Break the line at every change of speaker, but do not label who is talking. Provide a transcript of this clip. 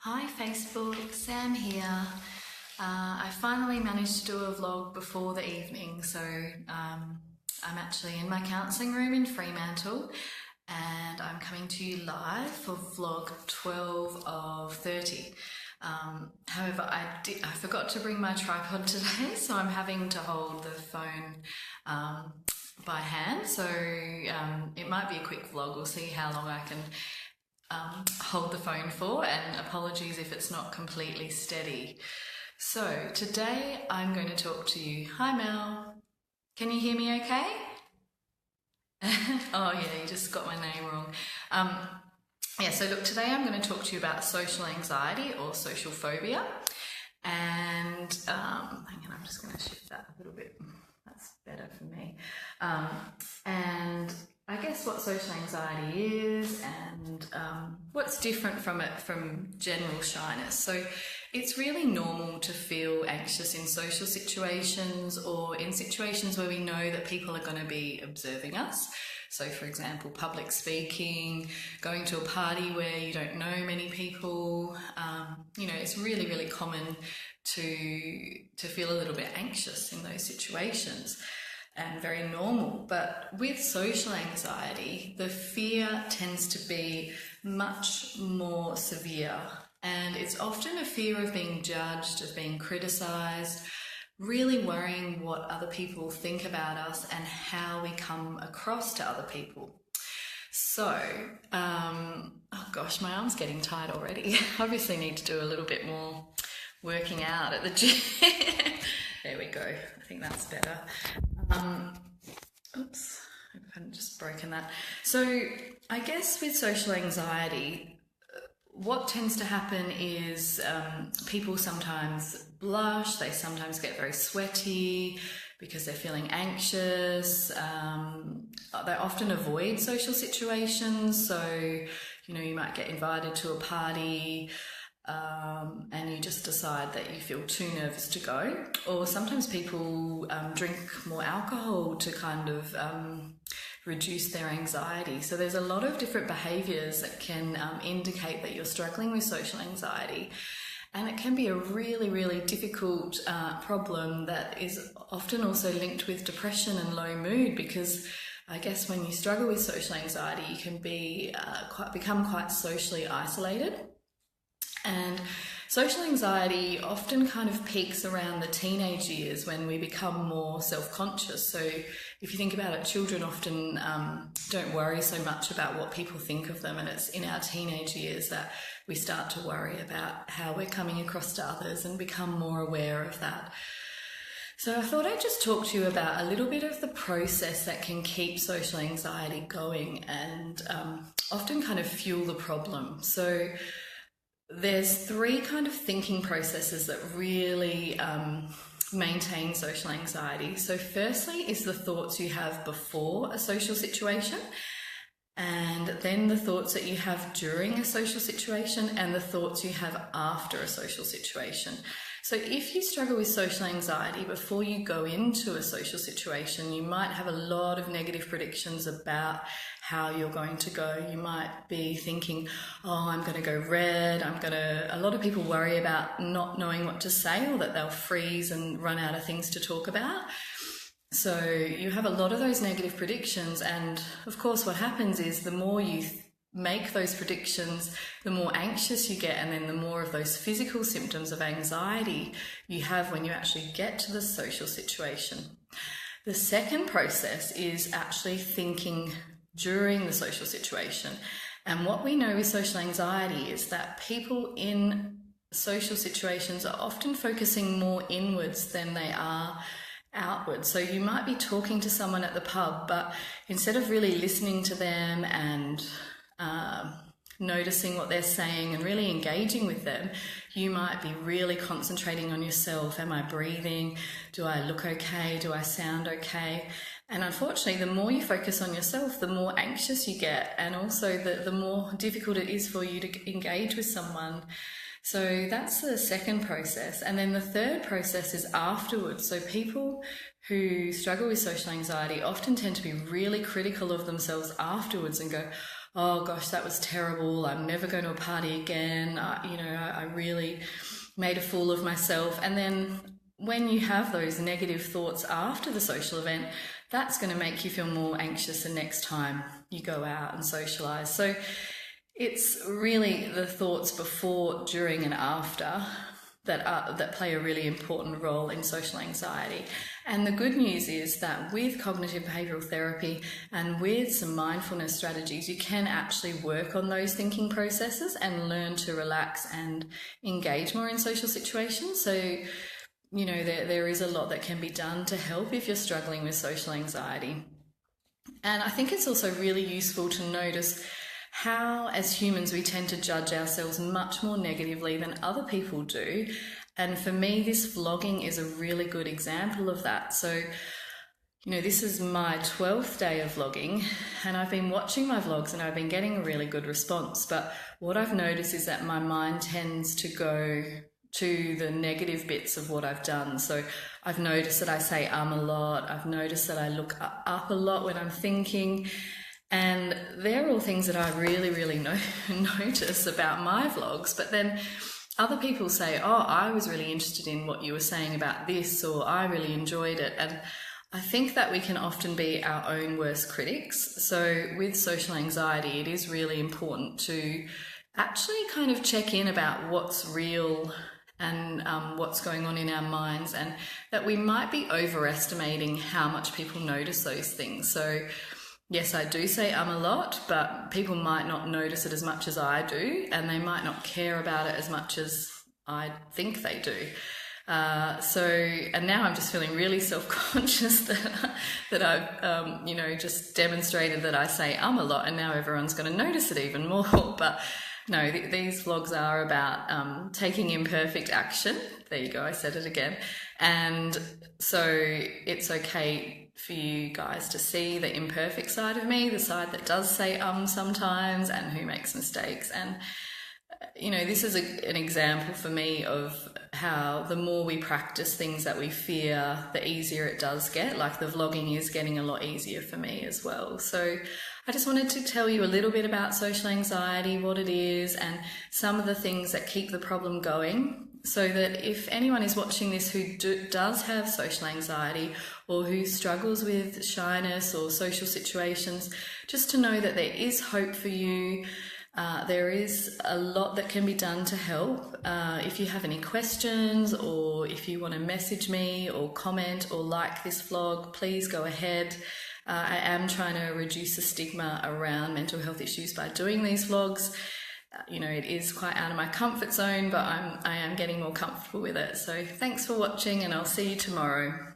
Hi Facebook, Sam here. I finally managed to do a vlog before the evening, so I'm actually in my counselling room in Fremantle and I'm coming to you live for vlog 12 of 30. However, I forgot to bring my tripod today, so I'm having to hold the phone by hand, so it might be a quick vlog. We'll see how long I can hold the phone for, and apologies if it's not completely steady. So today I'm going to talk to you. Hi Mel, can you hear me okay? Oh yeah, you just got my name wrong. Yeah, so look, today I'm going to talk to you about social anxiety or social phobia. And hang on, I'm just going to shift that a little bit. That's better for me. And I guess what social anxiety is and what's different from it from general shyness. So it's really normal to feel anxious in social situations or in situations where we know that people are going to be observing us. So for example, public speaking, going to a party where you don't know many people, it's really, really common to feel a little bit anxious in those situations. And very normal. But with social anxiety, the fear tends to be much more severe, and it's often a fear of being judged, of being criticised, really worrying what other people think about us and how we come across to other people. So, oh gosh, my arm's getting tired already. Obviously need to do a little bit more working out at the gym. There we go. I think that's better. Oops, I haven't just broken that. So I guess with social anxiety, what tends to happen is people sometimes blush, they sometimes get very sweaty because they're feeling anxious. They often avoid social situations. So, you might get invited to a party, and you just decide that you feel too nervous to go. Or sometimes people drink more alcohol to kind of reduce their anxiety. So there's a lot of different behaviours that can indicate that you're struggling with social anxiety. And it can be a really, really difficult problem that is often also linked with depression and low mood, because I guess when you struggle with social anxiety, you can become quite socially isolated. And social anxiety often kind of peaks around the teenage years when we become more self-conscious. So if you think about it, children often don't worry so much about what people think of them, and it's in our teenage years that we start to worry about how we're coming across to others and become more aware of that. So I thought I'd just talk to you about a little bit of the process that can keep social anxiety going and often kind of fuel the problem. So there's three kind of thinking processes that really maintain social anxiety. So firstly is the thoughts you have before a social situation, and then the thoughts that you have during a social situation, and the thoughts you have after a social situation. So if you struggle with social anxiety before you go into a social situation, you might have a lot of negative predictions about how you're going to go. You might be thinking, oh, I'm going to go red. A lot of people worry about not knowing what to say, or that they'll freeze and run out of things to talk about. So you have a lot of those negative predictions, and of course what happens is the more you make those predictions, the more anxious you get, and then the more of those physical symptoms of anxiety you have when you actually get to the social situation. The second process is actually thinking during the social situation. And what we know with social anxiety is that people in social situations are often focusing more inwards than they are outwards. So you might be talking to someone at the pub, but instead of really listening to them and noticing what they're saying and really engaging with them, you might be really concentrating on yourself. Am I breathing? Do I look okay? Do I sound okay? And unfortunately, the more you focus on yourself, the more anxious you get, and also the more difficult it is for you to engage with someone. So that's the second process. And then the third process is afterwards. So people who struggle with social anxiety often tend to be really critical of themselves afterwards and go, oh gosh, that was terrible, I'm never going to a party again, I really made a fool of myself. And then when you have those negative thoughts after the social event, that's going to make you feel more anxious the next time you go out and socialize. So it's really the thoughts before, during, and after that play a really important role in social anxiety. And the good news is that with cognitive behavioral therapy and with some mindfulness strategies, you can actually work on those thinking processes and learn to relax and engage more in social situations. So, there is a lot that can be done to help if you're struggling with social anxiety. And I think it's also really useful to notice how, as humans, we tend to judge ourselves much more negatively than other people do. And for me, this vlogging is a really good example of that. So, this is my 12th day of vlogging, and I've been watching my vlogs and I've been getting a really good response. But what I've noticed is that my mind tends to go to the negative bits of what I've done. So I've noticed that I say a lot. I've noticed that I look up a lot when I'm thinking. And they're all things that I really, really notice about my vlogs. But then other people say, oh, I was really interested in what you were saying about this, or I really enjoyed it. And I think that we can often be our own worst critics. So with social anxiety, it is really important to actually kind of check in about what's real and what's going on in our minds, and that we might be overestimating how much people notice those things. So yes, I do say a lot, but people might not notice it as much as I do, and they might not care about it as much as I think they do. And now I'm just feeling really self-conscious that I've, just demonstrated that I say a lot, and now everyone's going to notice it even more. But no, these vlogs are about taking imperfect action. There you go, I said it again. And so it's okay for you guys to see the imperfect side of me, the side that does say sometimes, and who makes mistakes. And this is an example for me of how the more we practice things that we fear, the easier it does get. Like the vlogging is getting a lot easier for me as well. So I just wanted to tell you a little bit about social anxiety, what it is, and some of the things that keep the problem going, so that if anyone is watching this who does have social anxiety or who struggles with shyness or social situations, just to know that there is hope for you. There is a lot that can be done to help. If you have any questions, or if you want to message me or comment or like this vlog, please go ahead. I am trying to reduce the stigma around mental health issues by doing these vlogs. It is quite out of my comfort zone, but I am getting more comfortable with it. So thanks for watching, and I'll see you tomorrow.